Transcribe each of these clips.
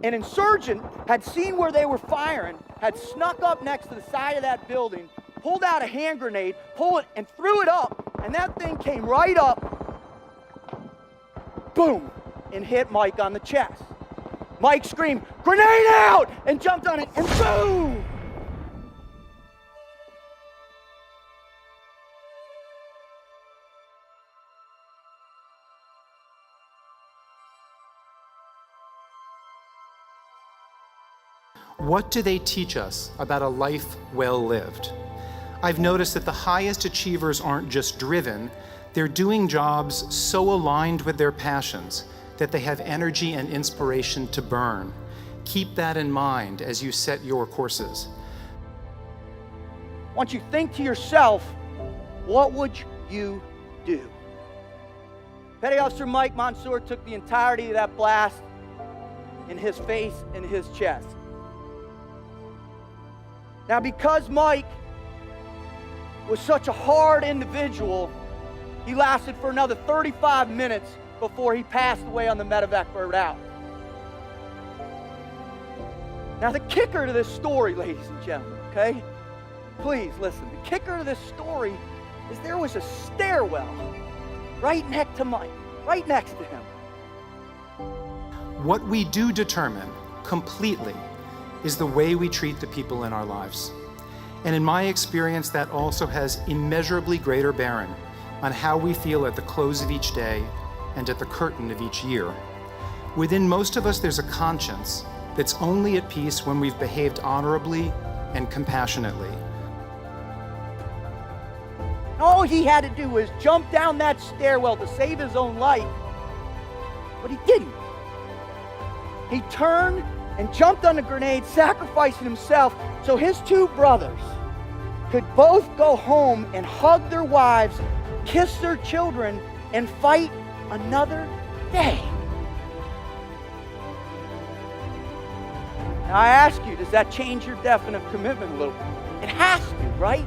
An insurgent had seen where they were firing, had snuck up next to the side of that building, pulled out a hand grenade, pulled it, and threw it up, and that thing came right up, boom, and hit Mike on the chest. Mike screamed, "Grenade out!" and jumped on it, and boom! What do they teach us about a life well lived? I've noticed that the highest achievers aren't just driven, they're doing jobs so aligned with their passions that they have energy and inspiration to burn. Keep that in mind as you set your courses. Once you think to yourself, what would you do? Petty Officer Mike Mansour took the entirety of that blast in his face and his chest. Now, because Mike was such a hard individual, he lasted for another 35 minutes before he passed away on the medevac route. Now, the kicker to this story, ladies and gentlemen, okay? Please listen. The kicker to this story is there was a stairwell right next to Mike, right next to him. What we do determine completely is the way we treat the people in our lives. And in my experience, that also has immeasurably greater bearing on how we feel at the close of each day and at the curtain of each year. Within most of us, there's a conscience that's only at peace when we've behaved honorably and compassionately. All he had to do was jump down that stairwell to save his own life, but he didn't. He turned and jumped on the grenade, sacrificing himself so his two brothers could both go home and hug their wives, kiss their children, and fight another day. Now I ask you, does that change your definite commitment a little bit? It has to, right?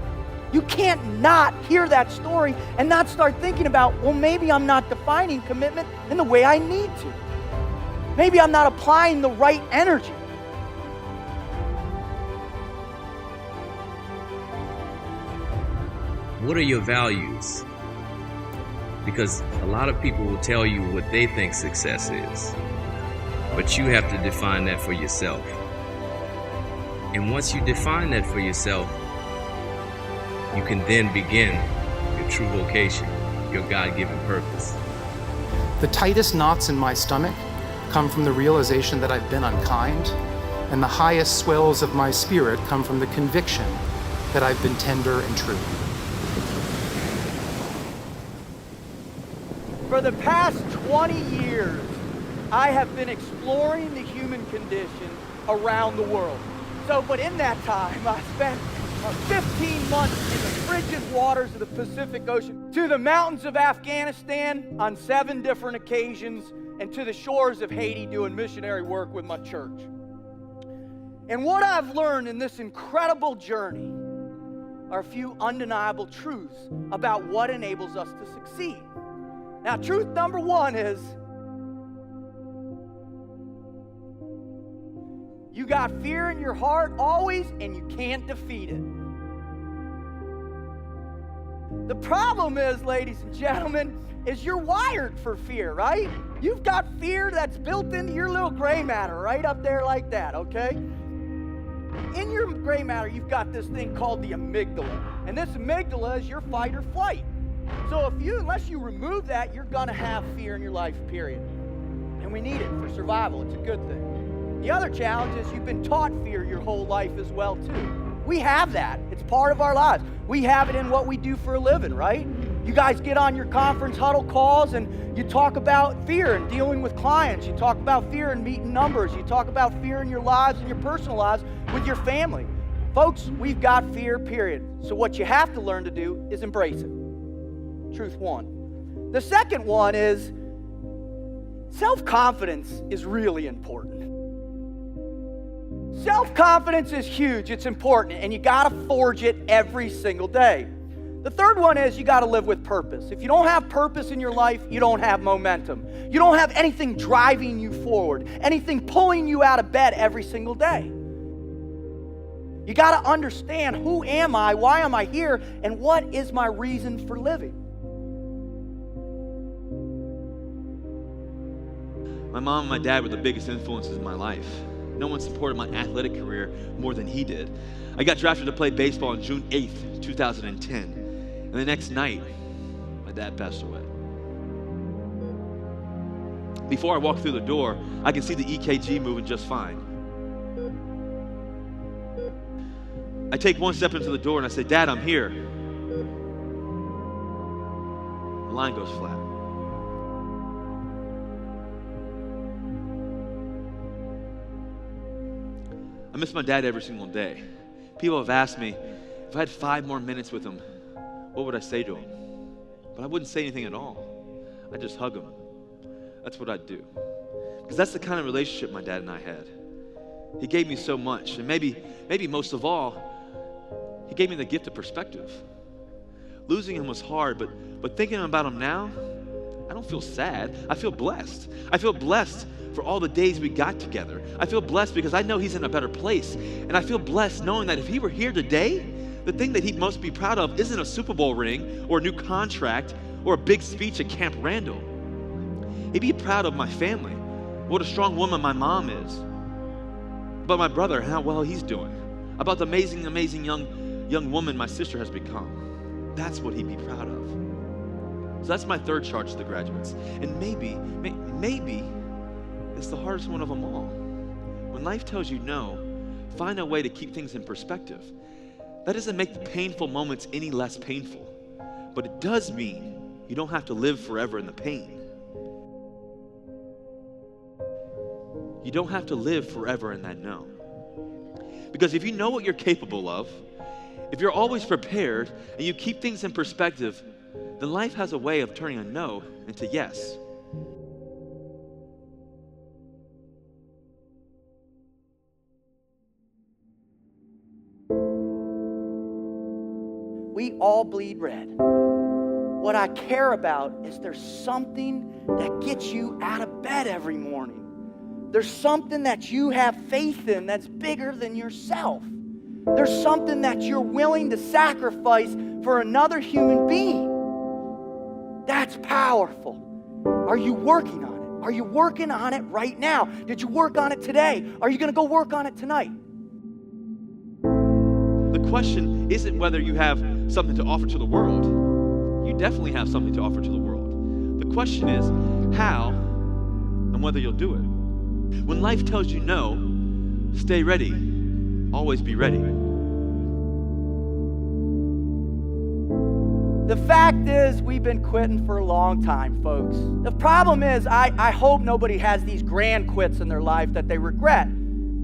You can't not hear that story and not start thinking about, well, maybe I'm not defining commitment in the way I need to. Maybe I'm not applying the right energy. What are your values? Because a lot of people will tell you what they think success is, but you have to define that for yourself. And once you define that for yourself, you can then begin your true vocation, your God-given purpose. The tightest knots in my stomach come from the realization that I've been unkind, and the highest swells of my spirit come from the conviction that I've been tender and true. For the past 20 years, I have been exploring the human condition around the world. But in that time, I spent 15 months in the frigid waters of the Pacific Ocean, to the mountains of Afghanistan on 7 different occasions, and to the shores of Haiti doing missionary work with my church. And what I've learned in this incredible journey are a few undeniable truths about what enables us to succeed. Now, truth number 1 is you got fear in your heart always, and you can't defeat it. The problem is, ladies and gentlemen, is you're wired for fear, right? You've got fear that's built into your little gray matter right up there like that, okay? In your gray matter, you've got this thing called the amygdala. And this amygdala is your fight or flight. So unless you remove that, you're gonna have fear in your life, period. And we need it for survival. It's a good thing. The other challenge is you've been taught fear your whole life as well, too. We have that. It's part of our lives. We have it in what we do for a living, right? You guys get on your conference huddle calls and you talk about fear and dealing with clients. You talk about fear and meeting numbers. You talk about fear in your lives and your personal lives with your family. Folks, we've got fear, period. So what you have to learn to do is embrace it. Truth 1. The second one is self-confidence is really important. Self-confidence is huge. It's important, and you got to forge it every single day. The third one is you got to live with purpose. If you don't have purpose in your life, you don't have momentum. You don't have anything driving you forward, anything pulling you out of bed every single day. You got to understand, who am I, why am I here, and what is my reason for living? My mom and my dad were the biggest influences in my life. No one supported my athletic career more than he did. I got drafted to play baseball on June 8th, 2010. And the next night, my dad passed away. Before I walk through the door, I can see the EKG moving just fine. I take one step into the door and I say, "Dad, I'm here." The line goes flat. I miss my dad every single day. People have asked me, if I had 5 more minutes with him, what would I say to him? But I wouldn't say anything at all. I'd just hug him. That's what I'd do. Because that's the kind of relationship my dad and I had. He gave me so much, and maybe most of all, he gave me the gift of perspective. Losing him was hard, but thinking about him now, I don't feel sad. I feel blessed. I feel blessed for all the days we got together. I feel blessed because I know he's in a better place. And I feel blessed knowing that if he were here today, the thing that he'd most be proud of isn't a Super Bowl ring or a new contract or a big speech at Camp Randall. He'd be proud of my family, what a strong woman my mom is, about my brother and how well he's doing, about the amazing, amazing young woman my sister has become. That's what he'd be proud of. So that's my third charge to the graduates. And maybe it's the hardest one of them all. When life tells you no, find a way to keep things in perspective. That doesn't make the painful moments any less painful, but it does mean you don't have to live forever in the pain. You don't have to live forever in that no. Because if you know what you're capable of, if you're always prepared and you keep things in perspective, then life has a way of turning a no into yes. We all bleed red. What I care about is there's something that gets you out of bed every morning. There's something that you have faith in that's bigger than yourself. There's something that you're willing to sacrifice for another human being. That's powerful. Are you working on it? Are you working on it right now? Did you work on it today? Are you going to go work on it tonight? The question isn't whether you have something to offer to the world. You definitely have something to offer to the world. The question is how and whether you'll do it. When life tells you no, stay ready. Always be ready. The fact is, we've been quitting for a long time, folks. The problem is, I hope nobody has these grand quits in their life that they regret.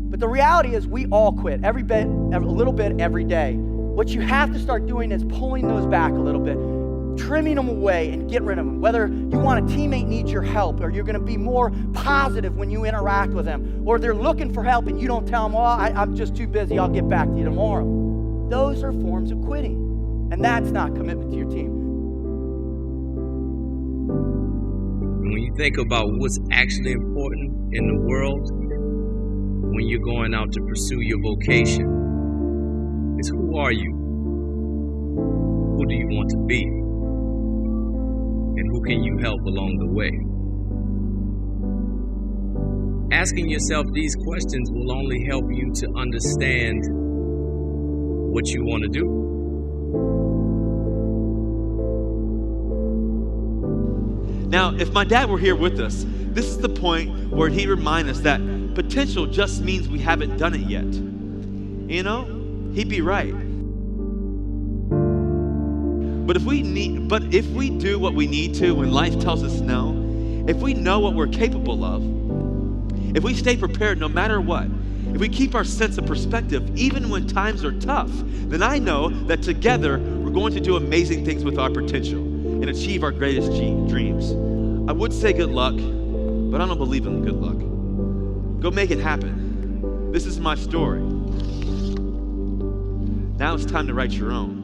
But the reality is, we all quit, a little bit every day. What you have to start doing is pulling those back a little bit, trimming them away and get rid of them. Whether you want a teammate needs your help, or you're going to be more positive when you interact with them, or they're looking for help and you don't tell them, "Well, I'm just too busy, I'll get back to you tomorrow." Those are forms of quitting. And that's not commitment to your team. When you think about what's actually important in the world, when you're going out to pursue your vocation, is who are you? Who do you want to be? And who can you help along the way? Asking yourself these questions will only help you to understand what you want to do. Now, if my dad were here with us, this is the point where he'd remind us that potential just means we haven't done it yet. You know, he'd be right. But if we do what we need to when life tells us no, if we know what we're capable of, if we stay prepared no matter what, if we keep our sense of perspective even when times are tough, then I know that together we're going to do amazing things with our potential and achieve our greatest dreams. I would say good luck, but I don't believe in good luck. Go make it happen. This is my story. Now it's time to write your own.